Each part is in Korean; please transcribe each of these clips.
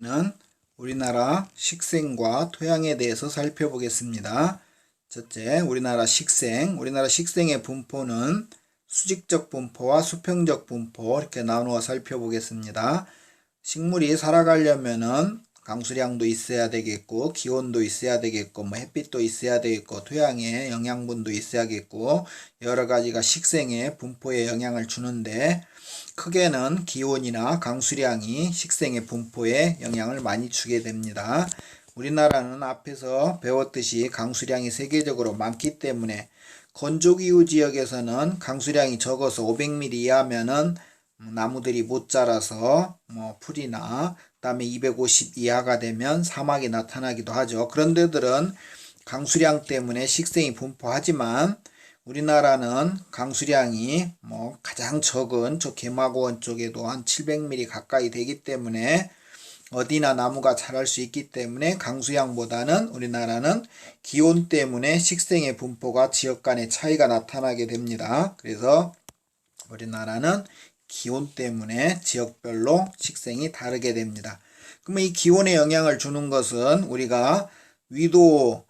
는 우리나라 식생과 토양에 대해서 살펴보겠습니다. 첫째, 우리나라 식생. 우리나라 식생의 분포는 수직적 분포와 수평적 분포 이렇게 나누어 살펴보겠습니다. 식물이 살아가려면은 강수량도 있어야 되겠고, 기온도 있어야 되겠고, 햇빛도 있어야 되겠고, 토양에 영양분도 있어야겠고, 여러 가지가 식생의 분포에 영향을 주는데, 크게는 기온이나 강수량이 식생의 분포에 영향을 많이 주게 됩니다. 우리나라는 앞에서 배웠듯이 강수량이 세계적으로 많기 때문에 건조기후 지역에서는 강수량이 적어서 500mm 이하면은 나무들이 못 자라서 풀이나 그다음에 250 이하가 되면 사막이 나타나기도 하죠. 그런 데들은 강수량 때문에 식생이 분포하지만 우리나라는 강수량이 가장 적은 저 개마고원 쪽에도 한 700mm 가까이 되기 때문에 어디나 나무가 자랄 수 있기 때문에 강수량보다는 우리나라는 기온 때문에 식생의 분포가 지역 간의 차이가 나타나게 됩니다. 그래서 우리나라는 기온 때문에 지역별로 식생이 다르게 됩니다. 그러면 이 기온에 영향을 주는 것은 우리가 위도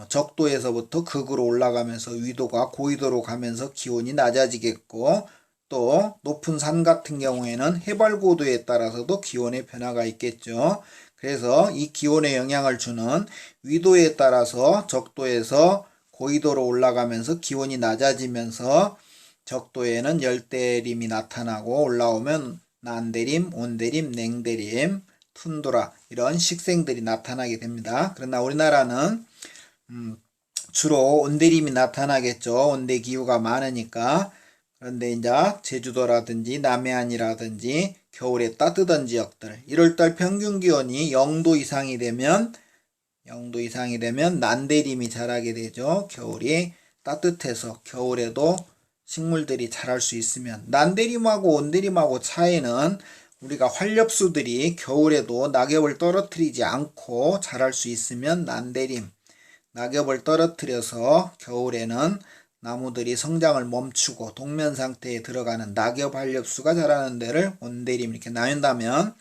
적도에서부터 극으로 올라가면서 위도가 고위도로 가면서 기온이 낮아지겠고, 또 높은 산 같은 경우에는 해발 고도에 따라서도 기온의 변화가 있겠죠. 그래서 이 기온에 영향을 주는 위도에 따라서 적도에서 고위도로 올라가면서 기온이 낮아지면서 적도에는 열대림이 나타나고 올라오면 난대림, 온대림, 냉대림, 툰드라 이런 식생들이 나타나게 됩니다. 그러나 우리나라는 주로 온대림이 나타나겠죠. 온대 기후가 많으니까. 그런데 이제 제주도라든지 남해안이라든지 겨울에 따뜻한 지역들 1월달 평균 기온이 0도 이상이 되면 난대림이 자라게 되죠. 겨울이 따뜻해서 겨울에도 식물들이 자랄 수 있으면, 난대림하고 온대림하고 차이는 우리가 활엽수들이 겨울에도 낙엽을 떨어뜨리지 않고 자랄 수 있으면 난대림, 낙엽을 떨어뜨려서 겨울에는 나무들이 성장을 멈추고 동면 상태에 들어가는 낙엽 활엽수가 자라는 데를 온대림 이렇게 나눈다면,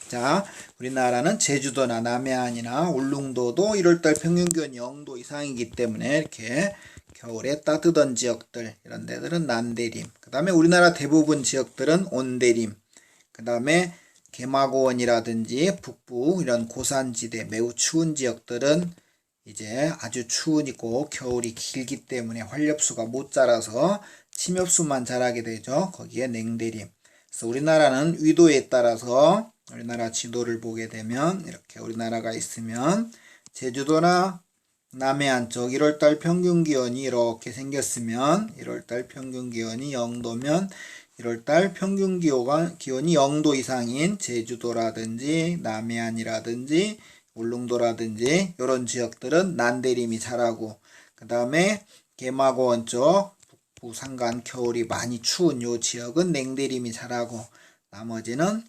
자, 우리나라는 제주도나 남해안이나 울릉도도 1월달 평균 기온이 0도 이상이기 때문에 이렇게 겨울에 따뜻한 지역들 이런 데들은 난대림, 그 다음에 우리나라 대부분 지역들은 온대림, 그 다음에 개마고원이라든지 북부 이런 고산지대 매우 추운 지역들은 이제 아주 추우니까 겨울이 길기 때문에 활엽수가 못 자라서 침엽수만 자라게 되죠. 거기에 냉대림. 그래서 우리나라는 위도에 따라서 우리나라 지도를 보게 되면 이렇게 우리나라가 있으면 제주도나 남해안 쪽 1월달 평균 기온이 이렇게 생겼으면 1월달 평균 기온이 0도면 1월달 평균 기온이 0도 이상인 제주도라든지 남해안이라든지 울릉도라든지 이런 지역들은 난대림이 자라고, 그 다음에 개마고원 쪽 북부 산간 겨울이 많이 추운 요 지역은 냉대림이 자라고, 나머지는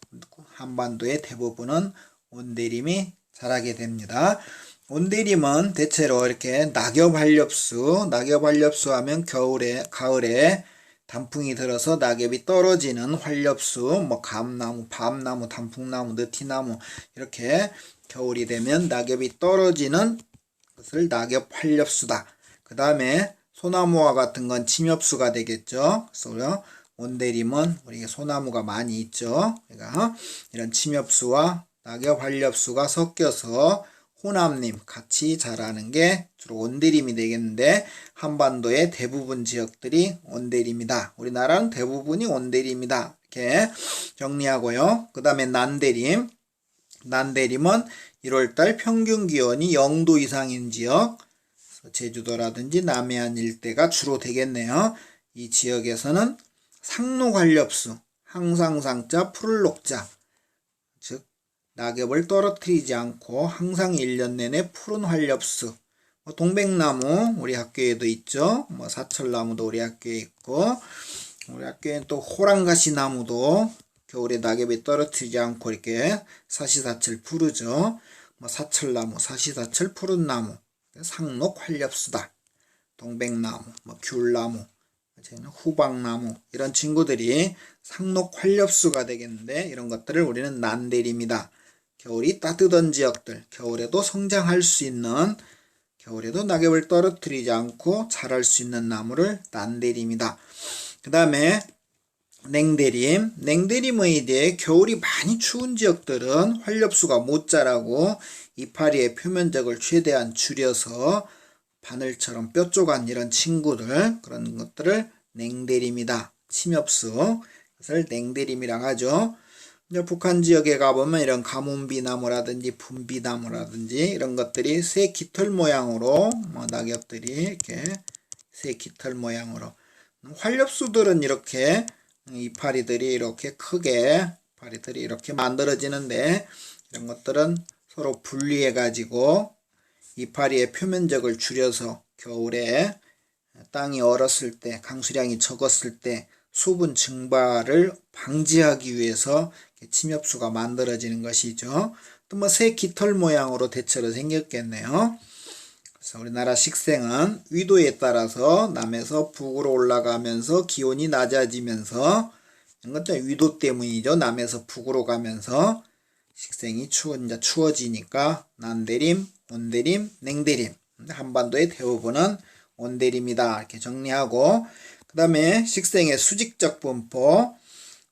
한반도의 대부분은 온대림이 자라게 됩니다. 온대림은 대체로 이렇게 낙엽 활엽수 하면 가을에 단풍이 들어서 낙엽이 떨어지는 활엽수, 감나무, 밤나무, 단풍나무, 느티나무 이렇게 겨울이 되면 낙엽이 떨어지는 것을 낙엽 활엽수다. 그 다음에 소나무와 같은 건 침엽수가 되겠죠. 그래서 온대림은 우리 소나무가 많이 있죠. 그러니까 이런 침엽수와 낙엽 활엽수가 섞여서 호남림 같이 자라는 게 주로 온대림이 되겠는데, 한반도의 대부분 지역들이 온대림이다. 우리나라는 대부분이 온대림이다. 이렇게 정리하고요. 그 다음에 난대림. 난대림은 1월달 평균 기온이 0도 이상인 지역, 제주도라든지 남해안 일대가 주로 되겠네요. 이 지역에서는 상록활엽수, 항상상자 푸를 녹자, 즉 낙엽을 떨어뜨리지 않고 항상 1년 내내 푸른 활엽수, 동백나무 우리 학교에도 있죠. 사철나무도 우리 학교에 있고, 우리 학교에는 또 호랑가시 나무도 겨울에 낙엽이 떨어뜨리지 않고 이렇게 사시사철 푸르죠. 사철나무, 사시사철 푸른 나무, 상록 활엽수다. 동백나무, 귤나무, 후박나무 이런 친구들이 상록 활엽수가 되겠는데, 이런 것들을 우리는 난대림이다 겨울이 따뜻한 지역들, 겨울에도 성장할 수 있는, 겨울에도 낙엽을 떨어뜨리지 않고 자랄 수 있는 나무를 난대림이다. 그 다음에 냉대림. 냉대림은 이제 겨울이 많이 추운 지역들은 활엽수가 못 자라고 이파리의 표면적을 최대한 줄여서 바늘처럼 뾰족한 이런 친구들, 그런 것들을 냉대림이다. 침엽수. 그것을 냉대림이라고 하죠. 이제 북한 지역에 가보면 이런 가뭄비나무라든지 분비나무라든지 이런 것들이 새 깃털 모양으로 낙엽들이 이렇게 새 깃털 모양으로, 활엽수들은 이렇게 이파리들이 이렇게 크게 이파리들이 이렇게 만들어지는데, 이런 것들은 서로 분리해 가지고 이파리의 표면적을 줄여서 겨울에 땅이 얼었을 때, 강수량이 적었을 때 수분 증발을 방지하기 위해서 침엽수가 만들어지는 것이죠. 또 뭐 새 깃털 모양으로 대체로 생겼겠네요. 그래서 우리나라 식생은 위도에 따라서 남에서 북으로 올라가면서 기온이 낮아지면서, 이런 것도 위도 때문이죠. 남에서 북으로 가면서 식생이 추워지니까 난대림, 온대림, 냉대림. 한반도의 대부분은 온대림이다. 이렇게 정리하고, 그 다음에 식생의 수직적 분포.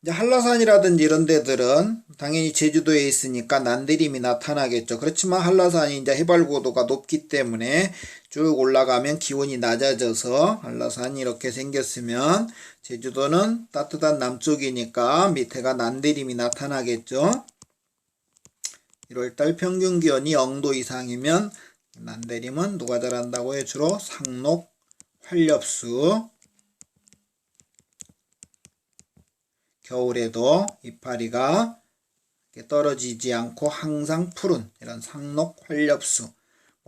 이제 한라산이라든지 이런 데들은 당연히 제주도에 있으니까 난대림이 나타나겠죠. 그렇지만 한라산이 이제 해발 고도가 높기 때문에 쭉 올라가면 기온이 낮아져서 한라산이 이렇게 생겼으면 제주도는 따뜻한 남쪽이니까 밑에가 난대림이 나타나겠죠. 1월달 평균 기온이 0도 이상이면 난대림은 누가 자란다고 해? 주로 상록, 활엽수. 겨울에도 이파리가 떨어지지 않고 항상 푸른 이런 상록, 활엽수.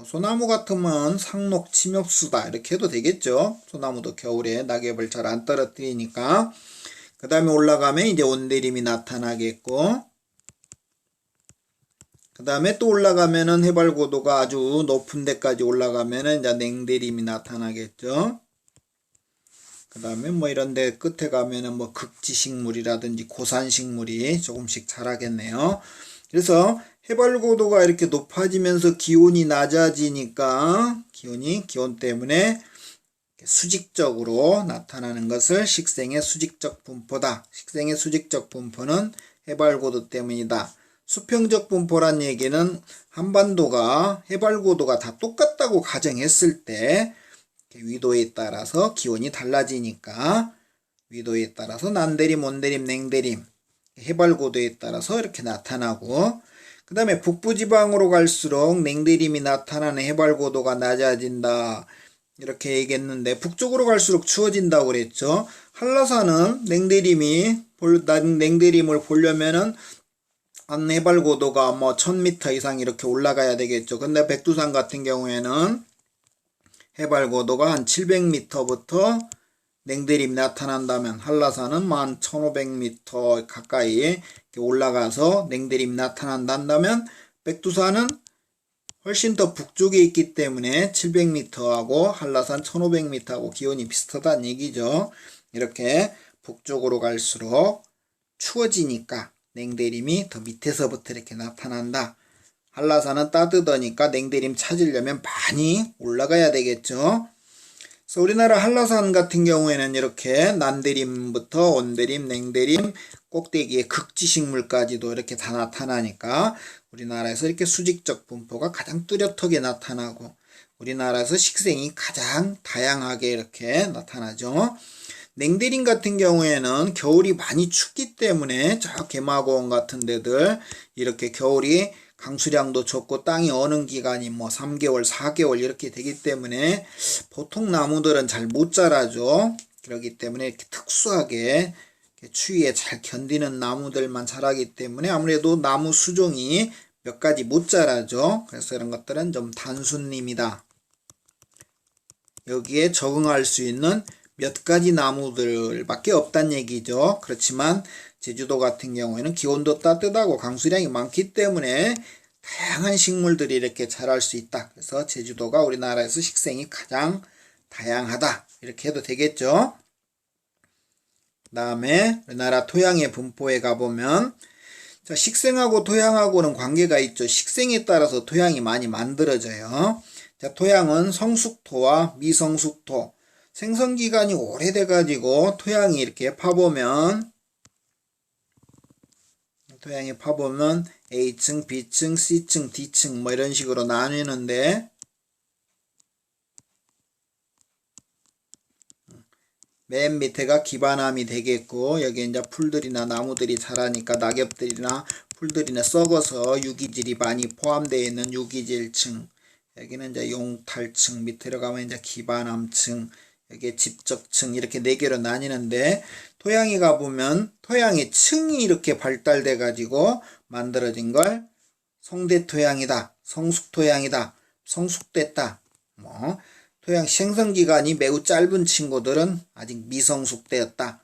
소나무 같으면 상록, 침엽수다 이렇게 해도 되겠죠. 소나무도 겨울에 낙엽을 잘 안 떨어뜨리니까. 그 다음에 올라가면 이제 온대림이 나타나겠고, 그 다음에 또 올라가면은 해발 고도가 아주 높은 데까지 올라가면은 이제 냉대림이 나타나겠죠. 그 다음에 뭐 이런데 끝에 가면은 뭐 극지식물이라든지 고산식물이 조금씩 자라겠네요. 그래서 해발 고도가 이렇게 높아지면서 기온이 낮아지니까 기온 때문에 수직적으로 나타나는 것을 식생의 수직적 분포다. 식생의 수직적 분포는 해발 고도 때문이다. 수평적 분포란 얘기는 한반도가 해발 고도가 다 똑같다고 가정했을 때 위도에 따라서 기온이 달라지니까 위도에 따라서 난대림, 온대림, 냉대림, 해발 고도에 따라서 이렇게 나타나고, 그 다음에 북부지방으로 갈수록 냉대림이 나타나는 해발 고도가 낮아진다 이렇게 얘기했는데, 북쪽으로 갈수록 추워진다고 그랬죠. 한라산은 냉대림을 보려면은 해발 고도가 뭐 1000m 이상 이렇게 올라가야 되겠죠. 근데 백두산 같은 경우에는 해발 고도가 한 700m부터 냉대림이 나타난다면, 한라산은 한 1500m 가까이 올라가서 냉대림이 나타난다면, 백두산은 훨씬 더 북쪽에 있기 때문에 700m하고 한라산 1500m하고 기온이 비슷하다는 얘기죠. 이렇게 북쪽으로 갈수록 추워지니까 냉대림이 더 밑에서부터 이렇게 나타난다. 한라산은 따뜻하니까 냉대림 찾으려면 많이 올라가야 되겠죠. 그래서 우리나라 한라산 같은 경우에는 이렇게 난대림부터 온대림, 냉대림, 꼭대기에 극지식물까지도 이렇게 다 나타나니까 우리나라에서 이렇게 수직적 분포가 가장 뚜렷하게 나타나고, 우리나라에서 식생이 가장 다양하게 이렇게 나타나죠. 냉대림 같은 경우에는 겨울이 많이 춥기 때문에 저 개마고원 같은 데들 이렇게 겨울이 강수량도 적고 땅이 어는 기간이 뭐 3개월, 4개월 이렇게 되기 때문에 보통 나무들은 잘 못 자라죠. 그렇기 때문에 이렇게 특수하게 추위에 잘 견디는 나무들만 자라기 때문에 아무래도 나무 수종이 몇 가지 못 자라죠. 그래서 이런 것들은 좀 단순림이다. 여기에 적응할 수 있는 몇 가지 나무들밖에 없단 얘기죠. 그렇지만 제주도 같은 경우에는 기온도 따뜻하고 강수량이 많기 때문에 다양한 식물들이 이렇게 자랄 수 있다. 그래서 제주도가 우리나라에서 식생이 가장 다양하다. 이렇게 해도 되겠죠. 그 다음에 우리나라 토양의 분포에 가보면 자, 식생하고 토양하고는 관계가 있죠. 식생에 따라서 토양이 많이 만들어져요. 자, 토양은 성숙토와 미성숙토. 생성기간이 오래돼가지고 토양이 이렇게 파보면 A층, B층, C층, D층 뭐 이런 식으로 나뉘는데 맨 밑에가 기반암이 되겠고 여기 이제 풀들이나 나무들이 자라니까 낙엽들이나 풀들이나 썩어서 유기질이 많이 포함되어 있는 유기질층, 여기는 이제 용탈층, 밑으로 가면 이제 기반암층, 여기 집적층 이렇게 네 개로 나뉘는데 토양에 가보면 토양의 층이 이렇게 발달돼 가지고 만들어진 걸 성대토양이다, 성숙토양이다, 성숙됐다, 뭐 토양 생성기간이 매우 짧은 친구들은 아직 미성숙되었다.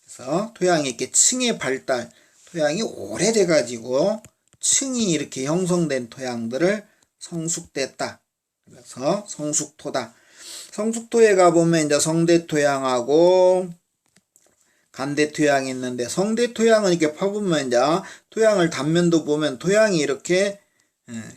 그래서 토양이 이렇게 층의 발달, 토양이 오래돼 가지고 층이 이렇게 형성된 토양들을 성숙됐다. 그래서 성숙토다. 성숙토에 가보면 이제 성대토양하고 간대토양이 있는데 성대토양은 이렇게 파보면 이제 토양을 단면도 보면 토양이 이렇게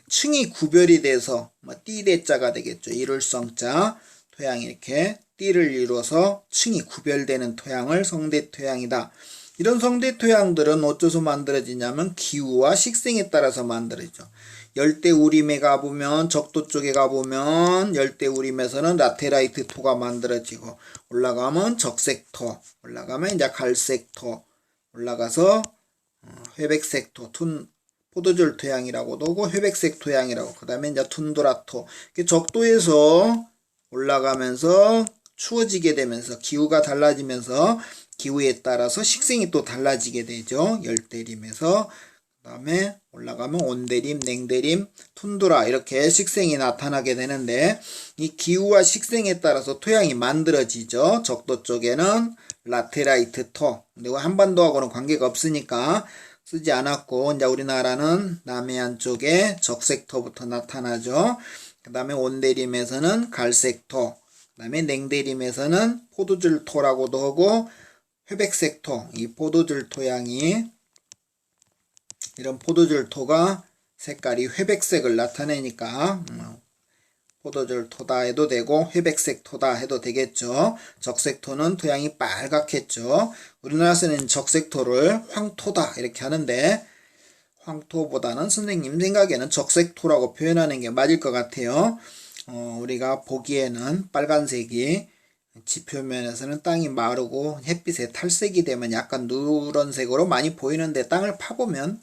층이 구별이 돼서 띠대자가 되겠죠. 이룰성자 토양이 이렇게 띠를 이루어서 층이 구별되는 토양을 성대토양이다. 이런 성대토양들은 어째서 만들어지냐면 기후와 식생에 따라서 만들어지죠. 열대우림에 가보면 적도 쪽에 가보면 열대우림에서는 라테라이트 토가 만들어지고 올라가면 적색토, 올라가면 이제 갈색토, 올라가서 회백색 토, 포도줄 토양이라고도 하고 회백색 토양이라고, 그 다음에 이제 툰드라토. 적도에서 올라가면서 추워지게 되면서 기후가 달라지면서 기후에 따라서 식생이 또 달라지게 되죠. 열대림에서 그 다음에 올라가면 온대림, 냉대림, 툰드라 이렇게 식생이 나타나게 되는데 이 기후와 식생에 따라서 토양이 만들어지죠. 적도 쪽에는 라테라이트 토, 근데 한반도하고는 관계가 없으니까 쓰지 않았고 이제 우리나라는 남해안 쪽에 적색토부터 나타나죠. 그 다음에 온대림에서는 갈색토, 그 다음에 냉대림에서는 포도줄토라고도 하고 회백색토, 이 포도줄 토양이 이런 포도줄토가 색깔이 회백색을 나타내니까 포도줄토다 해도 되고 회백색토다 해도 되겠죠. 적색토는 토양이 빨갛겠죠. 우리나라에서는 적색토를 황토다 이렇게 하는데 황토보다는 선생님 생각에는 적색토라고 표현하는 게 맞을 것 같아요. 우리가 보기에는 빨간색이 지표면에서는 땅이 마르고 햇빛에 탈색이 되면 약간 누런색으로 많이 보이는데 땅을 파보면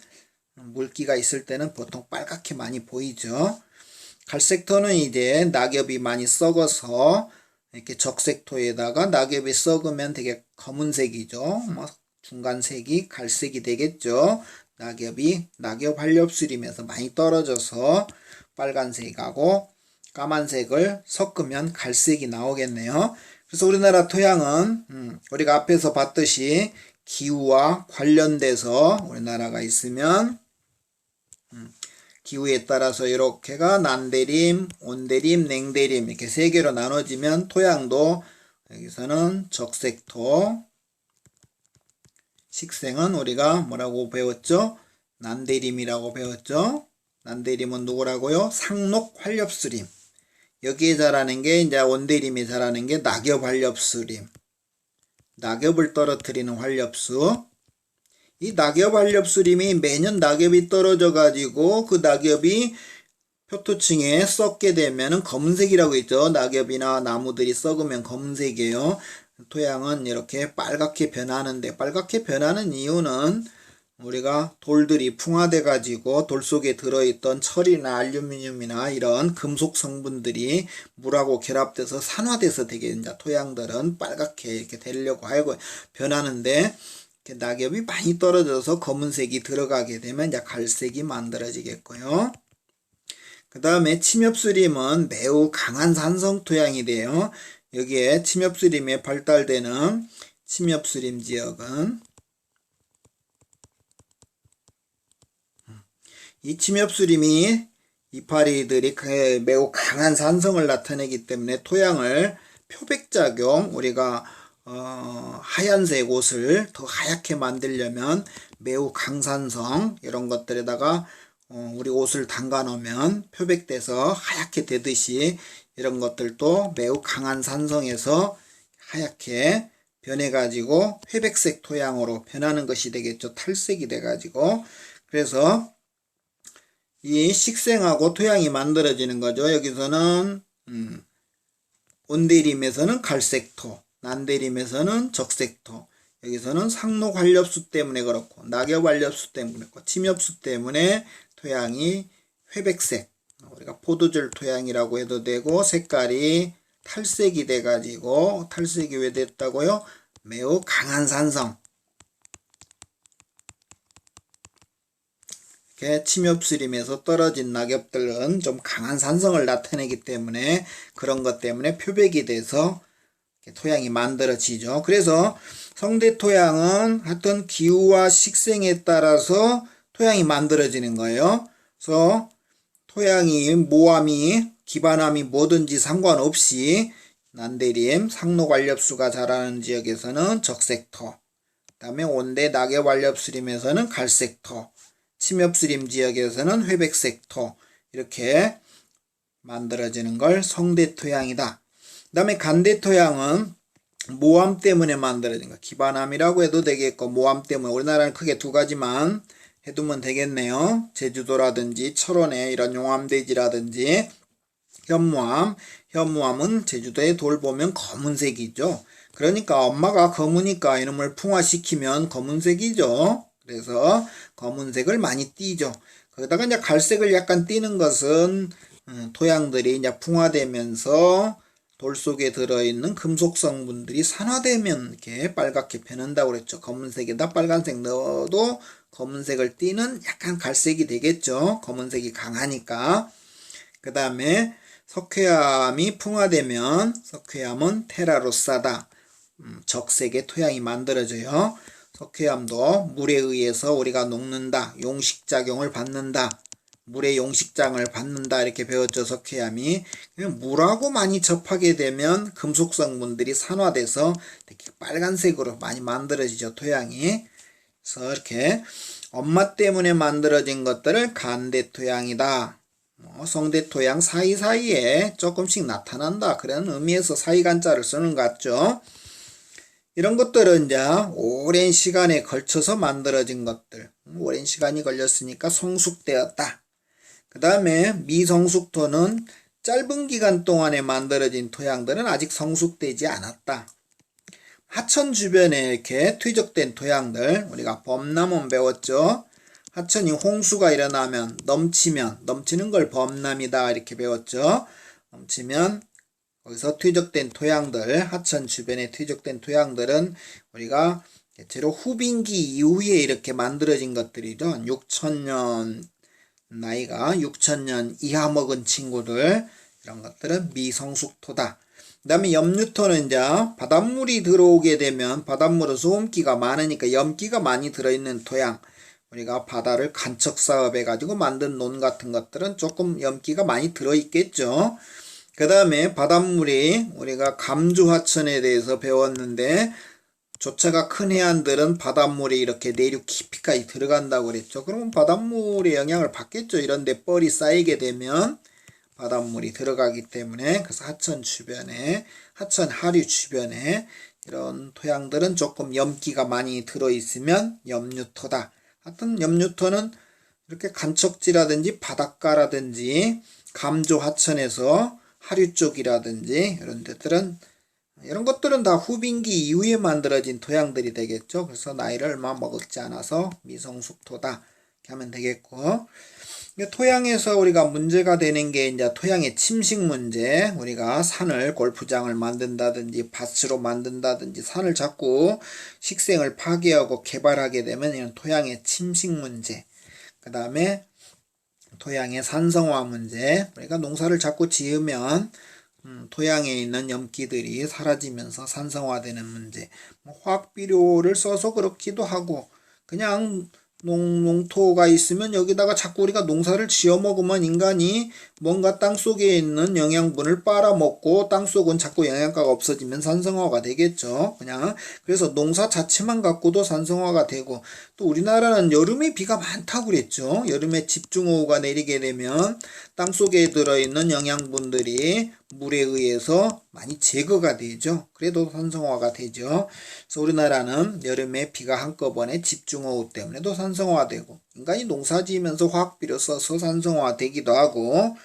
물기가 있을 때는 보통 빨갛게 많이 보이죠. 갈색토는 이제 낙엽이 많이 썩어서 이렇게 적색토에다가 낙엽이 썩으면 되게 검은색이죠. 중간색이 갈색이 되겠죠. 낙엽 활엽수림에서 많이 떨어져서 빨간색하고 까만색을 섞으면 갈색이 나오겠네요. 그래서 우리나라 토양은 우리가 앞에서 봤듯이 기후와 관련돼서 우리나라가 있으면 기후에 따라서 이렇게가 난대림, 온대림, 냉대림 이렇게 세 개로 나눠지면 토양도 여기서는 적색토, 식생은 우리가 뭐라고 배웠죠? 난대림이라고 배웠죠? 난대림은 누구라고요? 상록 활엽수림. 여기에 자라는 게 이제 온대림이 자라는 게 낙엽 활엽수림. 낙엽을 떨어뜨리는 활엽수. 이 낙엽 활엽수림이 매년 낙엽이 떨어져 가지고 그 낙엽이 표토층에 썩게 되면은 검은색이라고 있죠. 낙엽이나 나무들이 썩으면 검은색이에요. 토양은 이렇게 빨갛게 변하는데 빨갛게 변하는 이유는 우리가 돌들이 풍화돼 가지고 돌 속에 들어있던 철이나 알루미늄이나 이런 금속 성분들이 물하고 결합돼서 산화돼서 되게 이제 토양들은 빨갛게 이렇게 되려고 하고 변하는데 낙엽이 많이 떨어져서 검은색이 들어가게 되면 이제 갈색이 만들어지겠고요. 그 다음에 침엽수림은 매우 강한 산성 토양이 돼요. 여기에 침엽수림에 발달되는 침엽수림 지역은 이 침엽수림이 이파리들이 매우 강한 산성을 나타내기 때문에 토양을 표백작용, 우리가 하얀색 옷을 더 하얗게 만들려면 매우 강산성 이런 것들에다가 우리 옷을 담가 놓으면 표백돼서 하얗게 되듯이 이런 것들도 매우 강한 산성에서 하얗게 변해가지고 회백색 토양으로 변하는 것이 되겠죠. 탈색이 돼가지고. 그래서 이 식생하고 토양이 만들어지는 거죠. 여기서는 온대림에서는 갈색토, 난대림에서는 적색토, 여기서는 상록환렵수 때문에 그렇고 낙엽환렵수 때문에 그렇고 침엽수 때문에 토양이 회백색, 우리가 포도줄 토양이라고 해도 되고 색깔이 탈색이 돼가지고 탈색이 왜 됐다고요? 매우 강한 산성, 이렇게 침엽수림에서 떨어진 낙엽들은 좀 강한 산성을 나타내기 때문에 그런 것 때문에 표백이 돼서 토양이 만들어지죠. 그래서 성대 토양은 하여튼 기후와 식생에 따라서 토양이 만들어지는 거예요. 그래서 토양이 모암이 기반암이 뭐든지 상관없이 난대림, 상록환렵수가 자라는 지역에서는 적색토, 그 다음에 온대 낙엽환렵수림에서는 갈색토, 침엽수림 지역에서는 회백색토 이렇게 만들어지는 걸 성대토양이다. 그 다음에 간대토양은 모암 때문에 만들어진 거. 기반암이라고 해도 되겠고 모암 때문에 우리나라는 크게 두 가지만 해두면 되겠네요. 제주도라든지 철원에 이런 용암대지라든지 현무암. 현무암은 제주도에 돌 보면 검은색이죠. 그러니까 엄마가 검으니까 이놈을 풍화시키면 검은색이죠. 그래서 검은색을 많이 띠죠. 거기다가 이제 갈색을 약간 띠는 것은 토양들이 이제 풍화되면서 돌 속에 들어있는 금속 성분들이 산화되면 이렇게 빨갛게 변한다고 그랬죠. 검은색에다 빨간색 넣어도 검은색을 띠는 약간 갈색이 되겠죠. 검은색이 강하니까. 그 다음에 석회암이 풍화되면 석회암은 테라로사다. 적색의 토양이 만들어져요. 석회암도 물에 의해서 우리가 녹는다. 용식작용을 받는다. 물의 용식장을 받는다 이렇게 배웠죠. 석회암이. 물하고 많이 접하게 되면 금속 성분들이 산화돼서 이렇게 빨간색으로 많이 만들어지죠. 토양이. 그래서 이렇게 엄마 때문에 만들어진 것들을 간대토양이다. 성대토양 사이사이에 조금씩 나타난다. 그런 의미에서 사이간자를 쓰는 것 같죠. 이런 것들은 이제 오랜 시간에 걸쳐서 만들어진 것들. 오랜 시간이 걸렸으니까 성숙되었다. 그 다음에 미성숙토는 짧은 기간 동안에 만들어진 토양들은 아직 성숙되지 않았다. 하천 주변에 이렇게 퇴적된 토양들, 우리가 범람은 배웠죠. 하천이 홍수가 일어나면 넘치는 걸 범람이다 이렇게 배웠죠. 넘치면 거기서 퇴적된 토양들, 하천 주변에 퇴적된 토양들은 우리가 대체로 후빙기 이후에 이렇게 만들어진 것들이죠. 6천년 나이가 6천년 이하 먹은 친구들, 이런 것들은 미성숙토다. 그 다음에 염류토는 이제 바닷물이 들어오게 되면 바닷물은 소음기가 많으니까 염기가 많이 들어있는 토양, 우리가 바다를 간척 사업해 가지고 만든 논 같은 것들은 조금 염기가 많이 들어있겠죠. 그 다음에 바닷물이 우리가 감주하천에 대해서 배웠는데 조차가 큰 해안들은 바닷물이 이렇게 내륙 깊이까지 들어간다고 그랬죠. 그러면 바닷물의 영향을 받겠죠. 이런데 뻘이 쌓이게 되면 바닷물이 들어가기 때문에. 그래서 하천 주변에, 하천 하류 주변에 이런 토양들은 조금 염기가 많이 들어있으면 염류토다. 하여튼 염류토는 이렇게 간척지라든지 바닷가라든지 감조 하천에서 하류 쪽이라든지 이런 데들은, 이런 것들은 다 후빙기 이후에 만들어진 토양들이 되겠죠. 그래서 나이를 얼마 먹지 않아서 미성숙토다 이렇게 하면 되겠고, 토양에서 우리가 문제가 되는 게 이제 토양의 침식 문제. 우리가 산을 골프장을 만든다든지 밭으로 만든다든지 산을 자꾸 식생을 파괴하고 개발하게 되면 이런 토양의 침식 문제. 그 다음에 토양의 산성화 문제. 우리가 농사를 자꾸 지으면 토양에 있는 염기들이 사라지면서 산성화되는 문제. 화학비료를 써서 그렇기도 하고 그냥 농토가 있으면 여기다가 자꾸 우리가 농사를 지어 먹으면 인간이 뭔가 땅속에 있는 영양분을 빨아먹고 땅속은 자꾸 영양가가 없어지면 산성화가 되겠죠. 그냥 그래서 농사 자체만 갖고도 산성화가 되고, 또 우리나라는 여름에 비가 많다고 그랬죠. 여름에 집중호우가 내리게 되면 땅속에 들어있는 영양분들이 물에 의해서 많이 제거가 되죠. 그래도 산성화가 되죠. 그래서 우리나라는 여름에 비가 한꺼번에 집중호우 때문에도 산성화되고, 인간이 농사지으면서 화학비료 써서 산성화되기도 하고.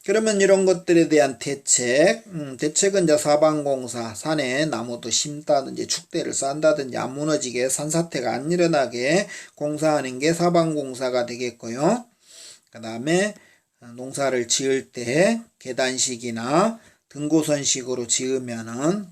그러면 이런 것들에 대한 대책은 이제 사방공사, 산에 나무도 심다든지 축대를 쌓는다든지 안 무너지게 산사태가 안 일어나게 공사하는 게 사방공사가 되겠고요. 그 다음에 농사를 지을 때 계단식이나 등고선식으로 지으면은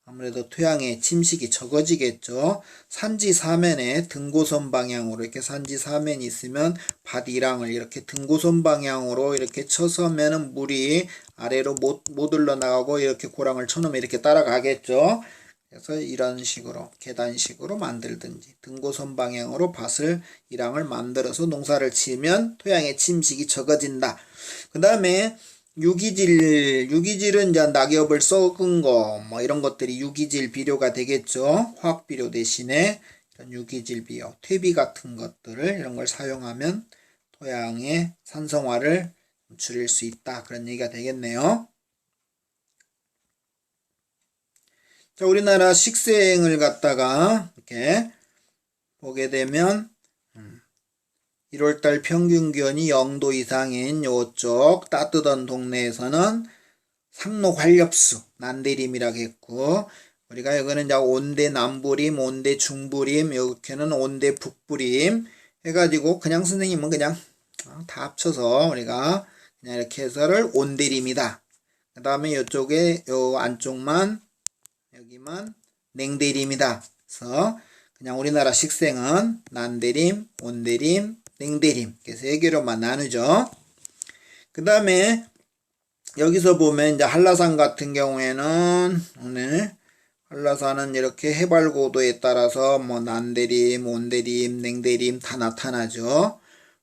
아무래도 토양에 침식이 적어지겠죠. 산지 사면에 등고선 방향으로 이렇게 산지 사면이 있으면 밭이랑을 이렇게 등고선 방향으로 이렇게 쳐서면은 물이 아래로 못 흘러나가고 이렇게 고랑을 쳐놓으면 이렇게 따라가겠죠. 그래서 이런 식으로 계단식으로 만들든지 등고선 방향으로 밭을 이랑을 만들어서 농사를 지으면 토양의 침식이 적어진다. 그 다음에 유기질은 이제 낙엽을 썩은 거, 뭐 이런 것들이 유기질 비료가 되겠죠. 화학 비료 대신에 이런 유기질 비료, 퇴비 같은 것들을 이런 걸 사용하면 토양의 산성화를 줄일 수 있다. 그런 얘기가 되겠네요. 자, 우리나라 식생을 갖다가 이렇게 보게 되면 1월달 평균 기온이 0도 이상인 요쪽 따뜻한 동네에서는 상로 활엽수, 난대림이라고 했고, 우리가 여기는 이제 온대 남부림, 온대 중부림, 여기는 온대 북부림 해가지고 그냥 선생님은 그냥 다 합쳐서 우리가 그냥 이렇게 해서를 온대림이다. 그 다음에 이쪽에 요 안쪽만 여기만 냉대림이다. 그래서 그냥 우리나라 식생은 난대림, 온대림, 냉대림 이렇게 세 개로만 나누죠. 그 다음에 여기서 보면 이제 한라산 같은 경우에는 오늘 한라산은 이렇게 해발 고도에 따라서 뭐 난대림, 온대림, 냉대림 다 나타나죠.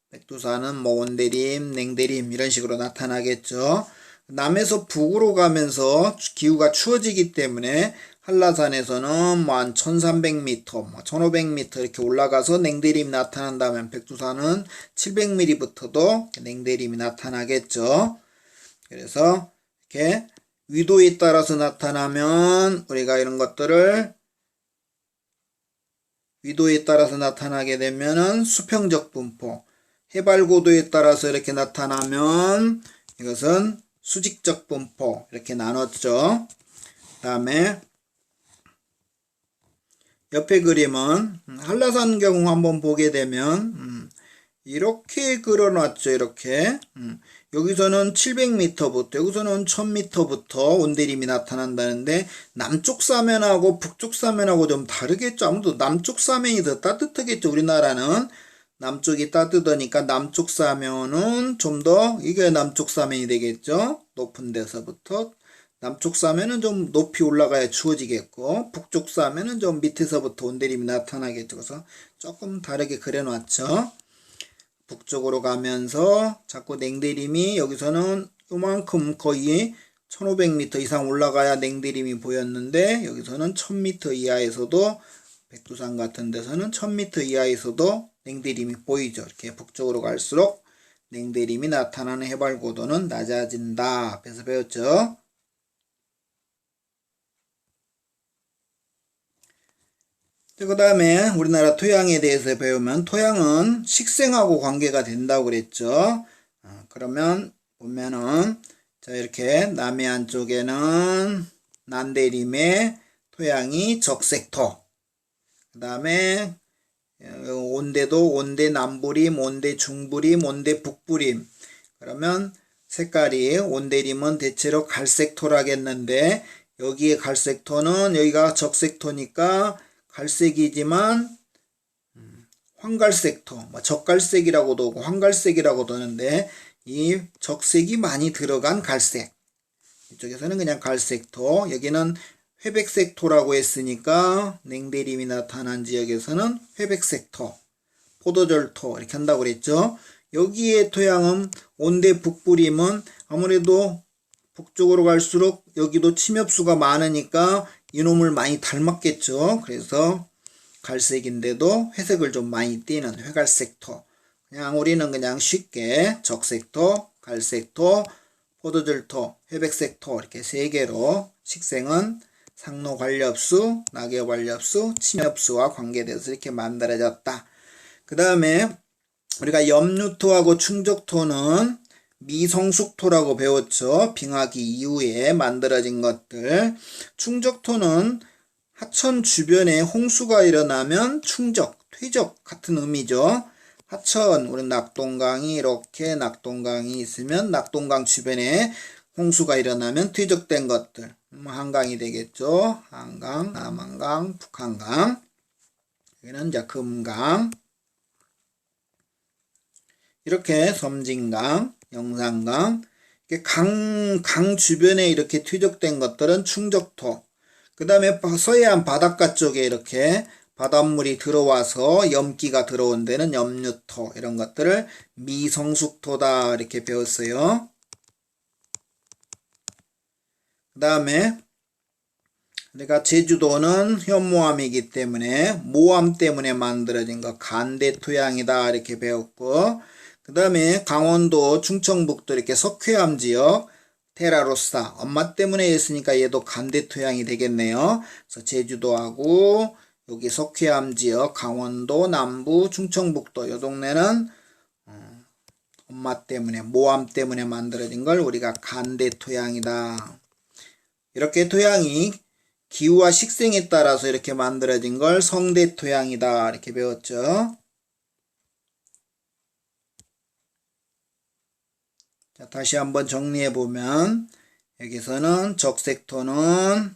백두산은 뭐 온대림, 냉대림 이런 식으로 나타나겠죠. 남에서 북으로 가면서 기후가 추워지기 때문에 한라산에서는 뭐 한 1300m, 뭐 1500m 이렇게 올라가서 냉대림이 나타난다면 백두산은 700mm부터도 냉대림이 나타나겠죠. 그래서 이렇게 위도에 따라서 나타나면 우리가 이런 것들을 위도에 따라서 나타나게 되면은 수평적 분포, 해발 고도에 따라서 이렇게 나타나면 이것은 수직적 분포 이렇게 나눴죠. 그 다음에 옆에 그림은 한라산 경우 한번 보게 되면 이렇게 그려놨죠. 이렇게 여기서는 700m부터 여기서는 1000m부터 온대림이 나타난다는데 남쪽 사면하고 북쪽 사면하고 좀 다르겠죠. 아무래도 남쪽 사면이 더 따뜻하겠죠. 우리나라는 남쪽이 따뜻하니까 남쪽 사면은 좀 더 이게 남쪽 사면이 되겠죠. 높은 데서부터 남쪽 사면은 좀 높이 올라가야 추워지겠고 북쪽 사면은 좀 밑에서부터 온대림이 나타나겠죠. 그래서 조금 다르게 그려놨죠. 북쪽으로 가면서 자꾸 냉대림이 여기서는 요만큼 거의 1500m 이상 올라가야 냉대림이 보였는데 여기서는 1000m 이하에서도 백두산 같은 데서는 1000m 이하에서도 냉대림이 보이죠. 이렇게 북쪽으로 갈수록 냉대림이 나타나는 해발 고도는 낮아진다. 앞에서 배웠죠. 그 다음에 우리나라 토양에 대해서 배우면 토양은 식생하고 관계가 된다고 그랬죠. 그러면 보면은 자 이렇게 남해안 쪽에는 난대림의 토양이 적색토, 그 다음에 온대도 온대 남부림, 온대 중부림, 온대 북부림. 그러면 색깔이 온대림은 대체로 갈색토라겠는데 여기에 갈색토는 여기가 적색토니까 갈색이지만 황갈색토, 뭐 적갈색이라고도 하고 황갈색이라고도 하는데 이 적색이 많이 들어간 갈색, 이쪽에서는 그냥 갈색토, 여기는 회백색토라고 했으니까 냉대림이 나타난 지역에서는 회백색토, 포도절토 이렇게 한다고 그랬죠. 여기에 토양은 온대 북부림은 아무래도 북쪽으로 갈수록 여기도 침엽수가 많으니까 이놈을 많이 닮았겠죠. 그래서 갈색인데도 회색을 좀 많이 띠는 회갈색토. 그냥 우리는 그냥 쉽게 적색토, 갈색토, 포도절토, 회백색토 이렇게 세 개로 식생은 상로관렵수, 낙엽관렵수, 침엽수와 관계돼서 이렇게 만들어졌다. 그 다음에 우리가 염류토하고 충족토는 미성숙토라고 배웠죠. 빙하기 이후에 만들어진 것들. 충족토는 하천 주변에 홍수가 일어나면 충적, 퇴적 같은 의미죠. 하천, 우리 낙동강이 이렇게 낙동강이 있으면 낙동강 주변에 홍수가 일어나면 퇴적된 것들. 한강이 되겠죠. 한강, 남한강, 북한강. 여기는 이제 금강. 이렇게 섬진강, 영산강, 강 주변에 이렇게 퇴적된 것들은 충적토. 그 다음에 서해안 바닷가 쪽에 이렇게 바닷물이 들어와서 염기가 들어온 데는 염류토. 이런 것들을 미성숙토다 이렇게 배웠어요. 그 다음에 우리가 제주도는 현모암이기 때문에 모암 때문에 만들어진 거 간대토양이다 이렇게 배웠고, 그 다음에 강원도 충청북도 이렇게 석회암 지역 테라로사 엄마 때문에 했으니까 얘도 간대토양이 되겠네요. 그래서 제주도하고 여기 석회암 지역 강원도 남부 충청북도 이 동네는 엄마 때문에 모암 때문에 만들어진 걸 우리가 간대토양이다. 이렇게 토양이 기후와 식생에 따라서 이렇게 만들어진 걸 성대토양이다 이렇게 배웠죠. 자, 다시 한번 정리해 보면 여기서는 적색토는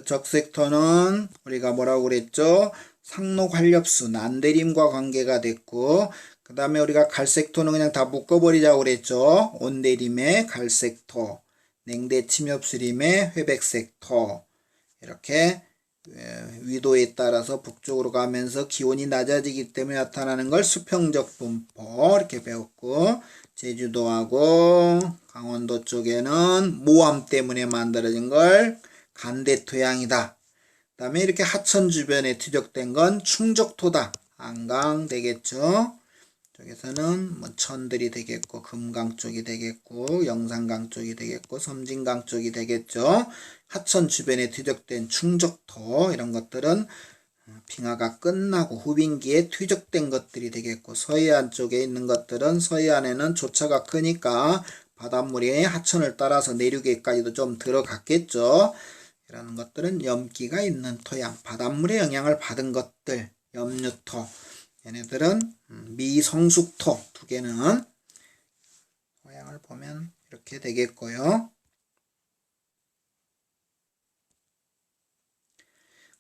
적색토는 우리가 뭐라고 그랬죠? 상록환렵수, 난대림과 관계가 됐고, 그 다음에 우리가 갈색토는 그냥 다 묶어버리자고 그랬죠? 온대림의 갈색토, 냉대침엽수림의 회백색토. 이렇게 위도에 따라서 북쪽으로 가면서 기온이 낮아지기 때문에 나타나는 걸 수평적 분포 이렇게 배웠고, 제주도하고 강원도 쪽에는 모암 때문에 만들어진 걸 간대토양이다. 그 다음에 이렇게 하천 주변에 퇴적된 건 충적토다. 한강 되겠죠. 쪽에서는 뭐 천들이 되겠고 금강 쪽이 되겠고 영산강 쪽이 되겠고 섬진강 쪽이 되겠죠. 하천 주변에 퇴적된 충적토 이런 것들은 빙하가 끝나고 후빙기에 퇴적된 것들이 되겠고, 서해안 쪽에 있는 것들은 서해안에는 조차가 크니까 바닷물이 하천을 따라서 내륙에까지도 좀 들어갔겠죠. 이런 것들은 염기가 있는 토양, 바닷물의 영향을 받은 것들, 염류토. 얘네들은 미성숙토 두 개는 모양을 보면 이렇게 되겠고요.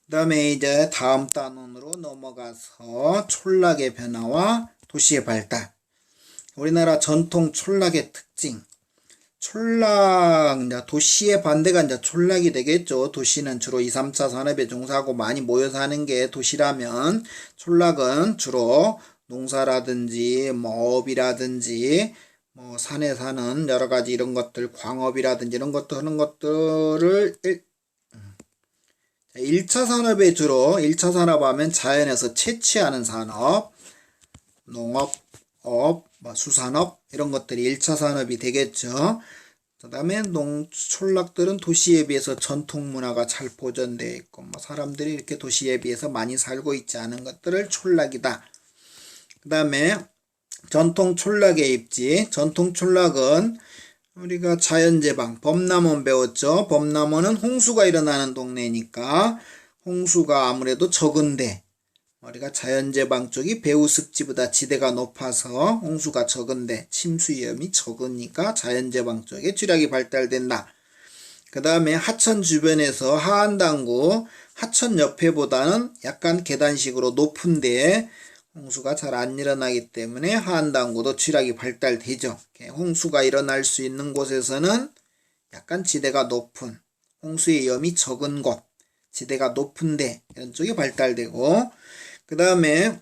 그 다음에 이제 다음 단원으로 넘어가서 촌락의 변화와 도시의 발달. 우리나라 전통 촌락의 특징. 촌락, 이제 도시의 반대가 이제 촌락이 되겠죠. 도시는 주로 2, 3차 산업에 종사하고 많이 모여 사는 게 도시라면, 촌락은 주로 농사라든지, 뭐 업이라든지, 뭐 산에 사는 여러 가지 이런 것들, 광업이라든지 이런 것들 하는 것들을 1차 산업에 주로 1차 산업 하면 자연에서 채취하는 산업, 농업, 업, 수산업 이런 것들이 1차 산업이 되겠죠. 그 다음에 촌락들은 도시에 비해서 전통 문화가 잘 보존되어 있고 사람들이 이렇게 도시에 비해서 많이 살고 있지 않은 것들을 촌락이다. 그 다음에 전통 촌락의 입지. 전통 촌락은 우리가 자연재방, 범람원 배웠죠. 범람원은 홍수가 일어나는 동네니까 홍수가 아무래도 적은데, 우리가 자연재방 쪽이 배후습지보다 지대가 높아서 홍수가 적은데 침수 위험이 적으니까 자연재방 쪽에 쥐락이 발달된다. 그 다음에 하천 주변에서 하안당구, 하천 옆에보다는 약간 계단식으로 높은데 홍수가 잘 안 일어나기 때문에 하안당구도 쥐락이 발달되죠. 홍수가 일어날 수 있는 곳에서는 약간 지대가 높은, 홍수의 위험이 적은 곳, 지대가 높은데 이런 쪽이 발달되고, 그 다음에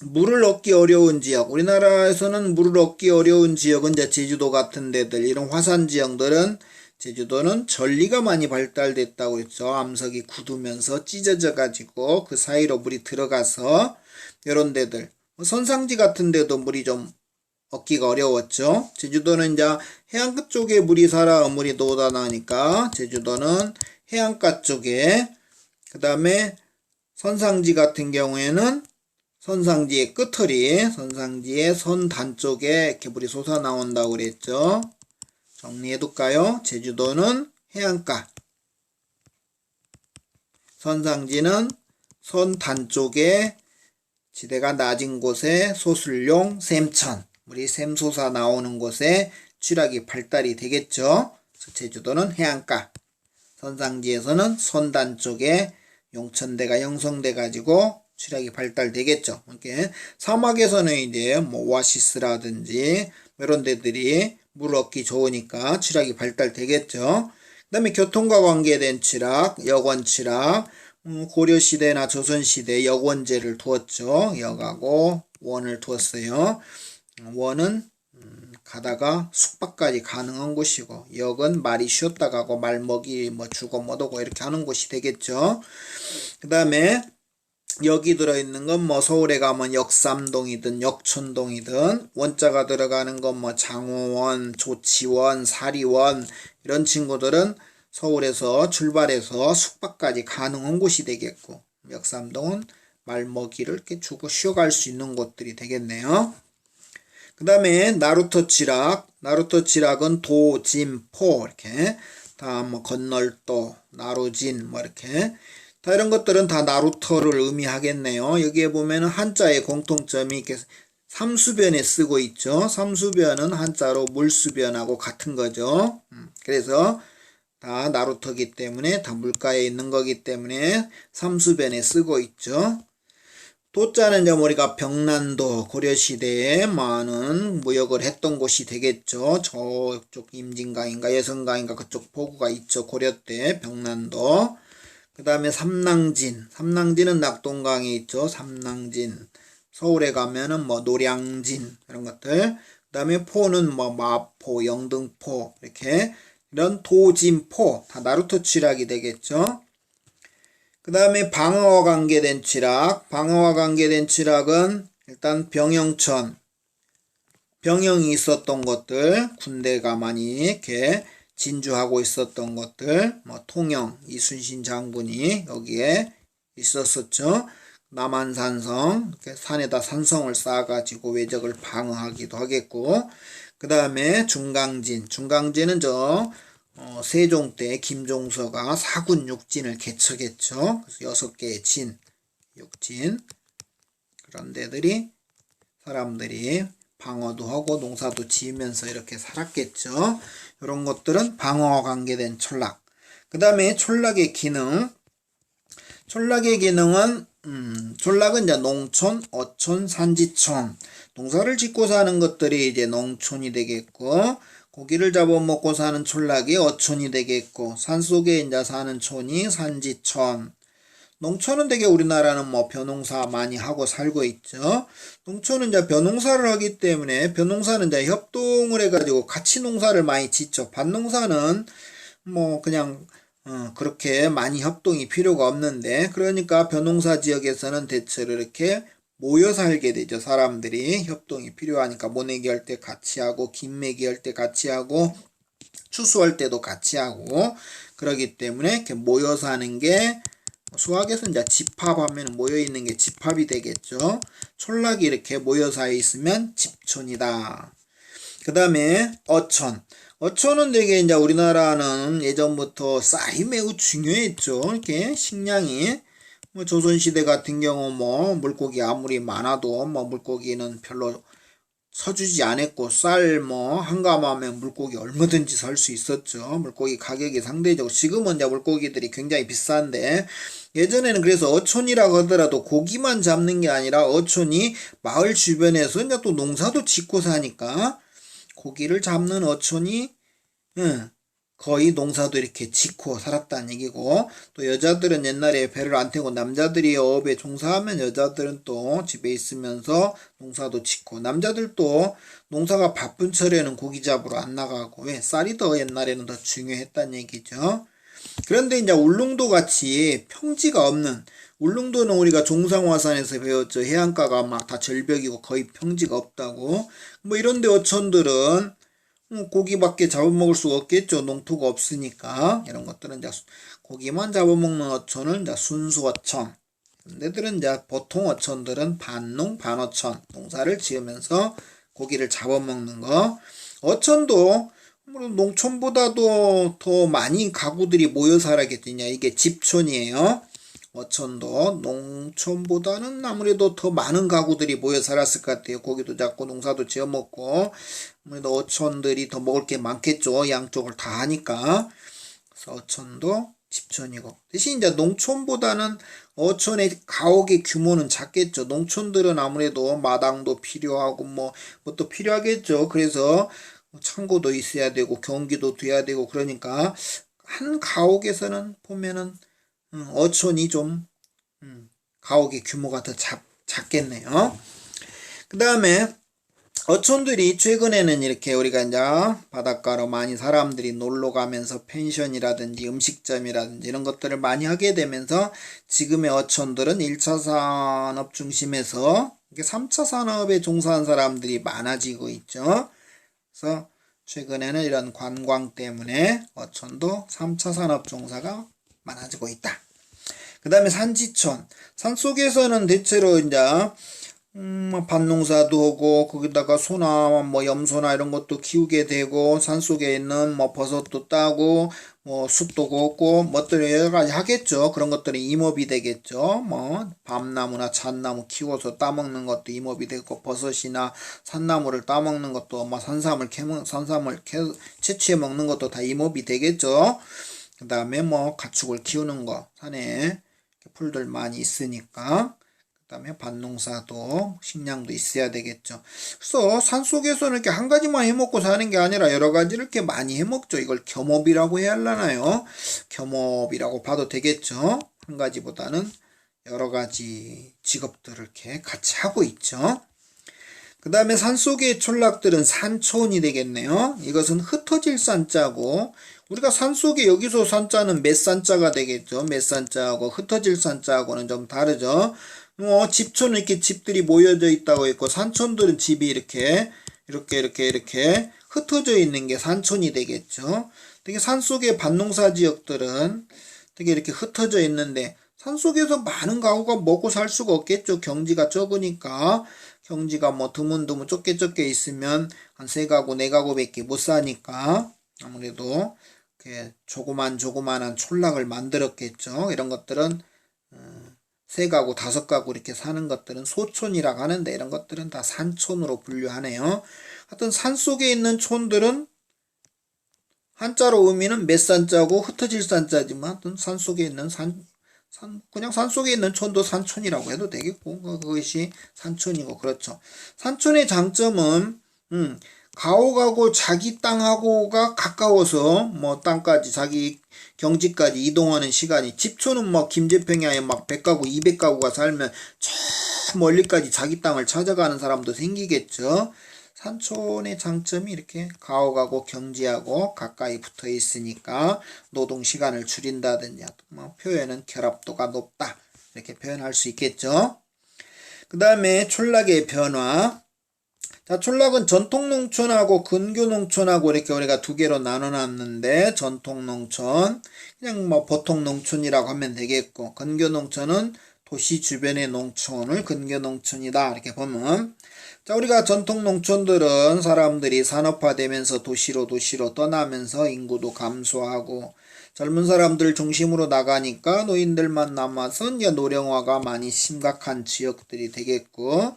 물을 얻기 어려운 지역, 우리나라에서는 물을 얻기 어려운 지역은 이제 제주도 같은 데들, 이런 화산 지역들은 제주도는 전리가 많이 발달됐다고 했죠. 암석이 굳으면서 찢어져 가지고 그 사이로 물이 들어가서 이런 데들, 선상지 같은 데도 물이 좀 얻기가 어려웠죠. 제주도는 이제 해안가 쪽에 물이 살아 물이 돋아나니까 제주도는 해안가 쪽에, 그 다음에 선상지 같은 경우에는 선상지의 끝털이, 선상지의 선단 쪽에 이렇게 물이 솟아나온다고 그랬죠. 정리해둘까요? 제주도는 해안가, 선상지는 선단 쪽에 지대가 낮은 곳에 소술용 샘천, 물이 샘솟아 나오는 곳에 취락이 발달이 되겠죠. 그래서 제주도는 해안가, 선상지에서는 선단 쪽에 용천대가 형성돼 가지고 취락이 발달되겠죠. 이렇게 사막에서는 이제 뭐 오아시스라든지 이런 데들이 물 얻기 좋으니까 취락이 발달되겠죠. 그 다음에 교통과 관계된 취락, 여권 취락, 고려시대나 조선시대 역원제를 두었죠. 역하고 원을 두었어요. 원은 가다가 숙박까지 가능한 곳이고, 역은 말이 쉬었다 가고 말먹이 뭐 주고 못 오고 이렇게 하는 곳이 되겠죠. 그 다음에 역이 들어있는 건 뭐 서울에 가면 역삼동이든 역촌동이든, 원자가 들어가는 건 뭐 장호원, 조치원, 사리원 이런 친구들은 서울에서 출발해서 숙박까지 가능한 곳이 되겠고, 역삼동은 말먹이를 이렇게 주고 쉬어갈 수 있는 곳들이 되겠네요. 그 다음에 나루터 칠학, 나루터 칠학은 도, 진, 포 이렇게 다 뭐 건널도, 나루진 뭐 이렇게 다 이런 것들은 다 나루터를 의미하겠네요. 여기에 보면은 한자의 공통점이 이렇게 삼수변에 쓰고 있죠. 삼수변은 한자로 물수변하고 같은 거죠. 그래서 다 나루터기 때문에 다 물가에 있는 거기 때문에 삼수변에 쓰고 있죠. 도자는 이제 우리가 병난도, 고려시대에 많은 무역을 했던 곳이 되겠죠. 저쪽 임진강인가 예성강인가 그쪽 포구가 있죠. 고려 때 병난도. 그 다음에 삼낭진, 삼낭진은 낙동강에 있죠. 삼낭진. 서울에 가면은 뭐 노량진 이런 것들. 그 다음에 포는 뭐 마포, 영등포 이렇게 이런 도진포 다 나루터 칠학이 되겠죠. 그 다음에 방어와 관계된 칠학, 방어와 관계된 칠학은 일단 병영천, 병영이 있었던 것들, 군대가 많이 이렇게 진주하고 있었던 것들, 뭐 통영, 이순신 장군이 여기에 있었었죠. 남한산성, 이렇게 산에다 산성을 쌓아가지고 외적을 방어하기도 하겠고, 그 다음에 중강진, 중강진은 세종 때 김종서가 사군 육진을 개척했죠. 그래서 6개의 진, 육진 그런 데들이 사람들이 방어도 하고 농사도 지으면서 이렇게 살았겠죠. 이런 것들은 방어와 관계된 촌락. 그 다음에 촌락의 기능. 촌락의 기능은 촌락은 이제 농촌, 어촌, 산지촌. 농사를 짓고 사는 것들이 이제 농촌이 되겠고, 고기를 잡아먹고 사는 촌락이 어촌이 되겠고, 산속에 이제 사는 촌이 산지촌. 농촌은 되게 우리나라는 뭐 벼농사 많이 하고 살고 있죠. 농촌은 이제 벼농사를 하기 때문에 벼농사는 이제 협동을 해가지고 같이 농사를 많이 짓죠. 밭농사는 뭐 그냥 그렇게 많이 협동이 필요가 없는데, 그러니까 벼농사 지역에서는 대체로 이렇게 모여 살게 되죠. 사람들이 협동이 필요하니까 모내기 할 때 같이 하고, 김매기 할 때 같이 하고, 추수할 때도 같이 하고, 그러기 때문에 이렇게 모여 사는 게, 수학에서 이제 집합하면 모여 있는 게 집합이 되겠죠. 촌락이 이렇게 모여 사 있으면 집촌이다. 그 다음에 어촌. 어촌은 되게 이제 우리나라는 예전부터 쌀이 매우 중요했죠. 이렇게 식량이. 뭐 조선시대 같은 경우 뭐 물고기 아무리 많아도 뭐 물고기는 별로 서주지 않았고, 쌀 뭐 한가마면 물고기 얼마든지 살 수 있었죠. 물고기 가격이 상대적으로, 지금은 이제 물고기들이 굉장히 비싼데, 예전에는 그래서 어촌이라고 하더라도 고기만 잡는 게 아니라 어촌이 마을 주변에서 이제 또 농사도 짓고 사니까 고기를 잡는 어촌이 거의 농사도 이렇게 짓고 살았다는 얘기고, 또 여자들은 옛날에 배를 안 태우고 남자들이 어업에 종사하면 여자들은 또 집에 있으면서 농사도 짓고, 남자들도 농사가 바쁜 철에는 고기 잡으러 안 나가고, 왜? 쌀이 더 옛날에는 더 중요했다는 얘기죠. 그런데 이제 울릉도 같이 평지가 없는, 울릉도는 우리가 종상화산에서 배웠죠. 해안가가 막 다 절벽이고 거의 평지가 없다고. 뭐 이런데 어촌들은 고기밖에 잡아먹을 수가 없겠죠. 농토가 없으니까. 이런 것들은 이제 고기만 잡아먹는 어촌은 이제 순수어촌. 얘들은 이제 보통 어촌들은 반농, 반어촌. 농사를 지으면서 고기를 잡아먹는 거. 어촌도 농촌보다도 더 많이 가구들이 모여 살았겠느냐. 이게 집촌이에요. 어촌도 농촌보다는 아무래도 더 많은 가구들이 모여 살았을 것 같아요. 고기도 잡고 농사도 지어 먹고. 아무래도 어촌들이 더 먹을 게 많겠죠. 양쪽을 다 하니까. 그래서 어촌도 집촌이고. 대신 이제 농촌보다는 어촌의 가옥의 규모는 작겠죠. 농촌들은 아무래도 마당도 필요하고 뭐 또 필요하겠죠. 그래서 창고도 있어야 되고 경기도 돼야 되고 그러니까 한 가옥에서는 보면은 어촌이 좀 가옥의 규모가 더 작겠네요. 그 다음에 어촌들이 최근에는 이렇게 우리가 이제 바닷가로 많이 사람들이 놀러 가면서 펜션이라든지 음식점이라든지 이런 것들을 많이 하게 되면서 지금의 어촌들은 1차 산업 중심에서 3차 산업에 종사한 사람들이 많아지고 있죠. 그래서 최근에는 이런 관광 때문에 어촌도 3차 산업 종사가 많아지고 있다. 그 다음에 산지촌. 산속에서는 대체로 이제 밭농사도 하고 거기다가 소나 뭐 염소나 이런 것도 키우게 되고 산속에 있는 뭐 버섯도 따고 뭐 숲도 걷고 뭐들 여러 가지 하겠죠. 그런 것들이 임업이 되겠죠. 뭐 밤나무나 잣나무 키워서 따먹는 것도 임업이 되고 버섯이나 산나무를 따먹는 것도 뭐 산삼을 채취해 먹는 것도 다 임업이 되겠죠. 그 다음에 뭐 가축을 키우는 거 산에 풀들 많이 있으니까. 그 다음에 밭농사도 식량도 있어야 되겠죠. 그래서 산속에서는 이렇게 한 가지만 해먹고 사는 게 아니라 여러 가지를 이렇게 많이 해먹죠. 이걸 겸업이라고 해야 하려나요? 겸업이라고 봐도 되겠죠. 한 가지보다는 여러 가지 직업들을 이렇게 같이 하고 있죠. 그 다음에 산속의 촌락들은 산촌이 되겠네요. 이것은 흩어질 산자고, 우리가 산속에 여기서 산자는 맷산자가 되겠죠. 맷산자하고 흩어질 산자하고는 좀 다르죠. 집촌은 이렇게 집들이 모여져 있다고 했고, 산촌들은 집이 이렇게 흩어져 있는 게 산촌이 되겠죠. 되게 산속의 밭농사 지역들은 되게 이렇게 흩어져 있는데, 산속에서 많은 가구가 먹고 살 수가 없겠죠. 경지가 적으니까. 경지가 뭐 드문드문 좁게 있으면 한 3가구, 4가구밖에 못 사니까 아무래도 조그만한 촌락을 만들었겠죠. 이런 것들은 3가구, 5가구 이렇게 사는 것들은 소촌이라고 하는데 이런 것들은 다 산촌으로 분류하네요. 하여튼 산속에 있는 촌들은 한자로 의미는 맷산자고 흩어질 산자지만 하여튼 산속에 있는 그냥 산속에 있는 촌도 산촌이라고 해도 되겠고, 그것이 산촌이고, 그렇죠. 산촌의 장점은, 가옥하고 자기 땅하고가 가까워서, 뭐, 땅까지, 자기 경지까지 이동하는 시간이, 집촌은 뭐, 김제평야에 막 100가구, 200가구가 살면, 저 멀리까지 자기 땅을 찾아가는 사람도 생기겠죠. 산촌의 장점이 이렇게 가옥하고 경지하고 가까이 붙어 있으니까 노동 시간을 줄인다든지 뭐 표현은 결합도가 높다 이렇게 표현할 수 있겠죠. 그 다음에 촌락의 변화. 자, 촌락은 전통농촌하고 근교농촌하고 이렇게 우리가 2개로 나눠놨는데, 전통농촌 그냥 뭐 보통농촌이라고 하면 되겠고, 근교농촌은 도시 주변의 농촌을 근교농촌이다 이렇게 보면, 자, 우리가 전통 농촌들은 사람들이 산업화되면서 도시로 떠나면서 인구도 감소하고 젊은 사람들 중심으로 나가니까 노인들만 남아서 이제 노령화가 많이 심각한 지역들이 되겠고,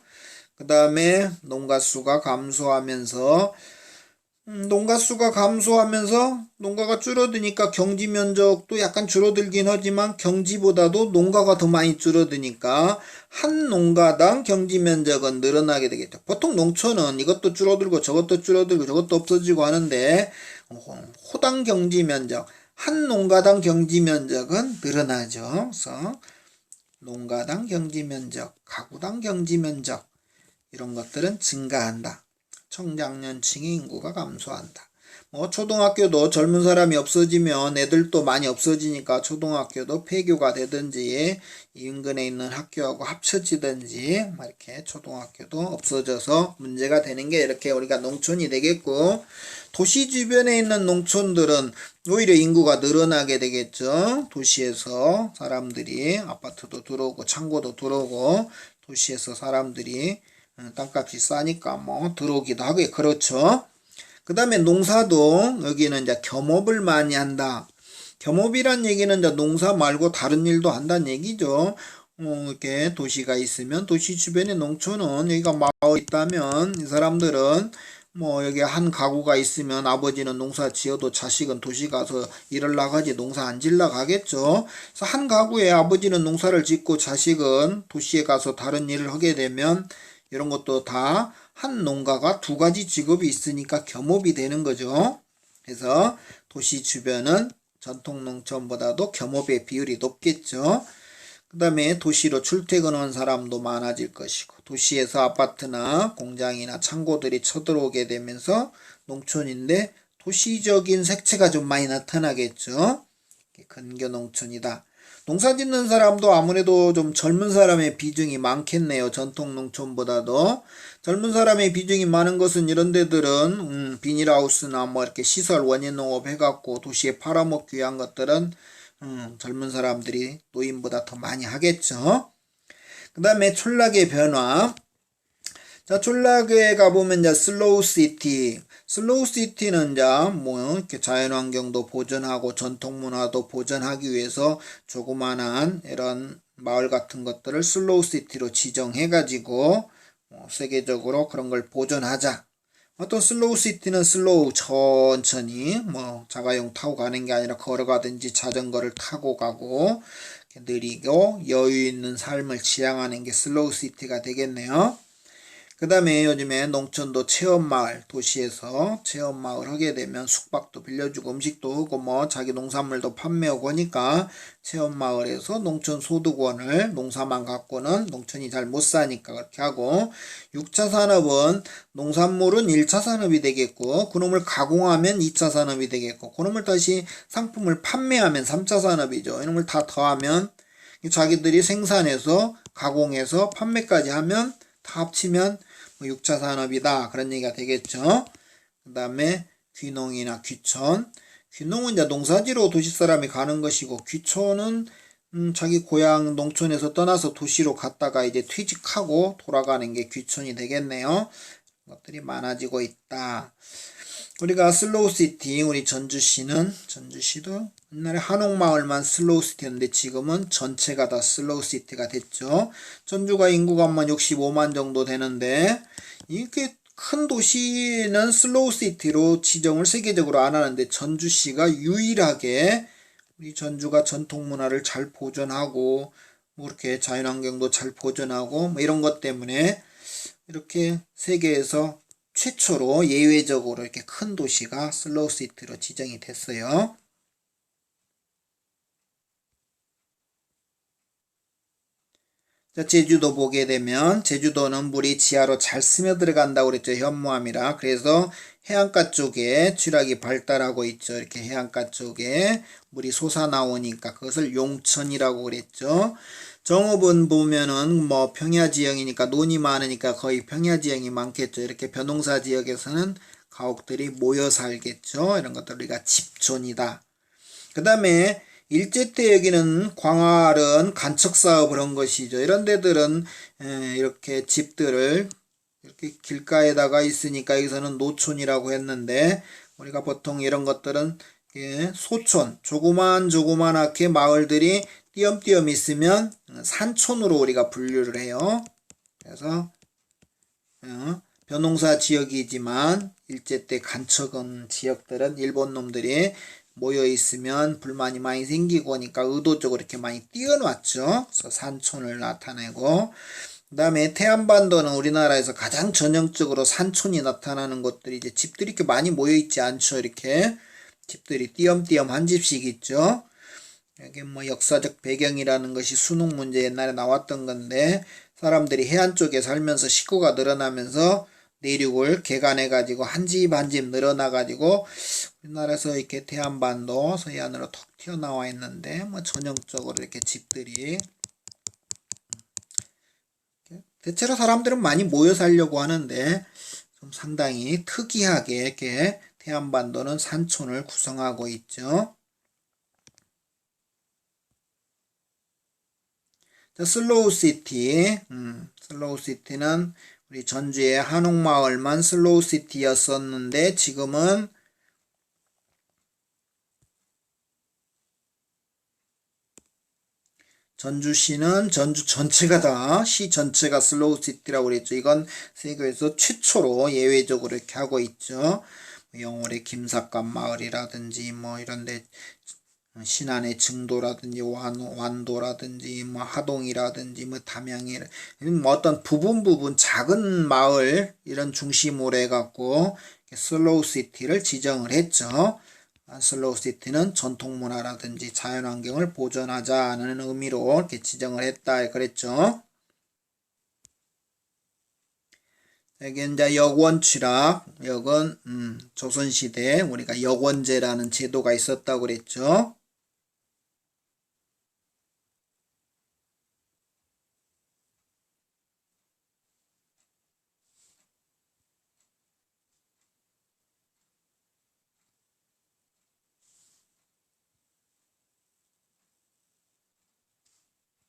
그 다음에 농가수가 감소하면서 농가가 줄어드니까 경지 면적도 약간 줄어들긴 하지만 경지보다도 농가가 더 많이 줄어드니까 한 농가당 경지 면적은 늘어나게 되겠죠. 보통 농촌은 이것도 줄어들고 저것도 없어지고 하는데 호당 경지 면적, 한 농가당 경지 면적은 늘어나죠. 그래서 농가당 경지 면적, 가구당 경지 면적 이런 것들은 증가한다. 청장년층의 인구가 감소한다. 초등학교도 젊은 사람이 없어지면 애들도 많이 없어지니까 초등학교도 폐교가 되든지 인근에 있는 학교하고 합쳐지든지 이렇게 초등학교도 없어져서 문제가 되는 게 이렇게 우리가 농촌이 되겠고, 도시 주변에 있는 농촌들은 오히려 인구가 늘어나게 되겠죠. 도시에서 사람들이 아파트도 들어오고 창고도 들어오고 도시에서 사람들이 땅값이 싸니까 들어오기도 하고 그렇죠. 그 다음에 농사도 여기는 이제 겸업을 많이 한다. 겸업이란 얘기는 이제 농사 말고 다른 일도 한다는 얘기죠. 이렇게 도시가 있으면 도시 주변에 농촌은 여기가 마을 있다면 이 사람들은 여기 한 가구가 있으면 아버지는 농사 지어도 자식은 도시 가서 일을 나가지 농사 안 질러 가겠죠. 그래서 한 가구에 아버지는 농사를 짓고 자식은 도시에 가서 다른 일을 하게 되면 이런 것도 다 한 농가가 두 가지 직업이 있으니까 겸업이 되는 거죠. 그래서 도시 주변은 전통 농촌보다도 겸업의 비율이 높겠죠. 그 다음에 도시로 출퇴근하는 사람도 많아질 것이고, 도시에서 아파트나 공장이나 창고들이 쳐들어오게 되면서 농촌인데 도시적인 색채가 좀 많이 나타나겠죠. 근교 농촌이다. 농사 짓는 사람도 아무래도 좀 젊은 사람의 비중이 많겠네요. 전통 농촌보다도. 젊은 사람의 비중이 많은 것은 이런 데들은 비닐하우스나 이렇게 시설 원예 농업 해갖고 도시에 팔아먹기 위한 것들은 젊은 사람들이 노인보다 더 많이 하겠죠. 그 다음에 촌락의 변화. 자, 촌락에 가보면 이제 슬로우 시티. 슬로우 시티는 이제 이렇게 자연환경도 보존하고 전통문화도 보존하기 위해서 조그만한 이런 마을 같은 것들을 슬로우 시티로 지정해가지고 세계적으로 그런 걸 보존하자. 어떤 슬로우 시티는 슬로우 천천히 자가용 타고 가는 게 아니라 걸어가든지 자전거를 타고 가고 느리고 여유 있는 삶을 지향하는 게 슬로우 시티가 되겠네요. 그 다음에 요즘에 농촌도 체험마을, 도시에서 체험마을 하게 되면 숙박도 빌려주고 음식도 하고 자기 농산물도 판매하고 하니까 체험마을에서 농촌 소득원을 농사만 갖고는 농촌이 잘 못 사니까 그렇게 하고, 6차 산업은 농산물은 1차 산업이 되겠고 그놈을 가공하면 2차 산업이 되겠고 그놈을 다시 상품을 판매하면 3차 산업이죠. 이놈을 다 더하면 자기들이 생산해서 가공해서 판매까지 하면 다 합치면 6차 산업이다. 그런 얘기가 되겠죠. 그 다음에 귀농이나 귀촌. 귀농은 이제 농사지로 도시 사람이 가는 것이고, 귀촌은 자기 고향 농촌에서 떠나서 도시로 갔다가 이제 퇴직하고 돌아가는 게 귀촌이 되겠네요. 것들이 많아지고 있다. 우리가 슬로우시티, 우리 전주시도 옛날에 한옥마을만 슬로우시티였는데 지금은 전체가 다 슬로우시티가 됐죠. 전주가 인구가 65만 정도 되는데 이렇게 큰 도시는 슬로우시티로 지정을 세계적으로 안 하는데 전주시가 유일하게 우리 전주가 전통문화를 잘 보존하고 이렇게 자연환경도 잘 보존하고 이런 것 때문에 이렇게 세계에서 최초로 예외적으로 이렇게 큰 도시가 슬로우시티로 지정이 됐어요. 자, 제주도 보게 되면 제주도는 물이 지하로 잘 스며들어간다고 그랬죠. 현무암이라. 그래서 해안가 쪽에 쥐락이 발달하고 있죠. 이렇게 해안가 쪽에 물이 솟아나오니까 그것을 용천이라고 그랬죠. 정읍은 보면은 평야 지형이니까 논이 많으니까 거의 평야 지형이 많겠죠. 이렇게 벼농사 지역에서는 가옥들이 모여 살겠죠. 이런 것들 우리가 집촌이다. 그 다음에 일제 때 여기는 광활은 간척사업을 한 것이죠. 이런 데들은 이렇게 집들을 이렇게 길가에다가 있으니까 여기서는 노촌이라고 했는데, 우리가 보통 이런 것들은 소촌, 조그만하게 마을들이 띄엄띄엄 있으면 산촌으로 우리가 분류를 해요. 그래서 벼농사 지역이지만 일제 때 간척한 지역들은 일본 놈들이 모여 있으면 불만이 많이 생기고 하니까 의도적으로 이렇게 많이 띄워놨죠. 그래서 산촌을 나타내고, 그 다음에 태안반도는 우리나라에서 가장 전형적으로 산촌이 나타나는 곳들이 이제 집들이 이렇게 많이 모여 있지 않죠. 이렇게 집들이 띄엄띄엄 한 집씩 있죠. 여기 뭐 역사적 배경이라는 것이 수능 문제 옛날에 나왔던 건데, 사람들이 해안 쪽에 살면서 식구가 늘어나면서 내륙을 개간해 가지고 한 집 한 집 늘어나 가지고 우리나라에서 이렇게 태안반도 서해안으로 턱 튀어나와 있는데, 뭐 전형적으로 이렇게 집들이 대체로 사람들은 많이 모여 살려고 하는데 좀 상당히 특이하게 이렇게 태안반도는 산촌을 구성하고 있죠. 자, 슬로우시티. 슬로우시티는 우리 전주의 한옥마을만 슬로우시티였었는데 지금은 전주시는 전주 전체가 다, 시 전체가 슬로우시티라고 그랬죠. 이건 세계에서 최초로 예외적으로 이렇게 하고 있죠. 영월의 김삿갓 마을이라든지 뭐 이런데 신안의 증도라든지 완도라든지 뭐 하동이라든지 뭐 담양이 뭐 어떤 부분 작은 마을 이런 중심으로 해갖고 슬로우시티를 지정을 했죠. 슬로우시티는 전통문화라든지 자연환경을 보존하자는 의미로 이렇게 지정을 했다 그랬죠. 여기 이제 역원 취락, 역은 조선시대 우리가 역원제라는 제도가 있었다고 그랬죠.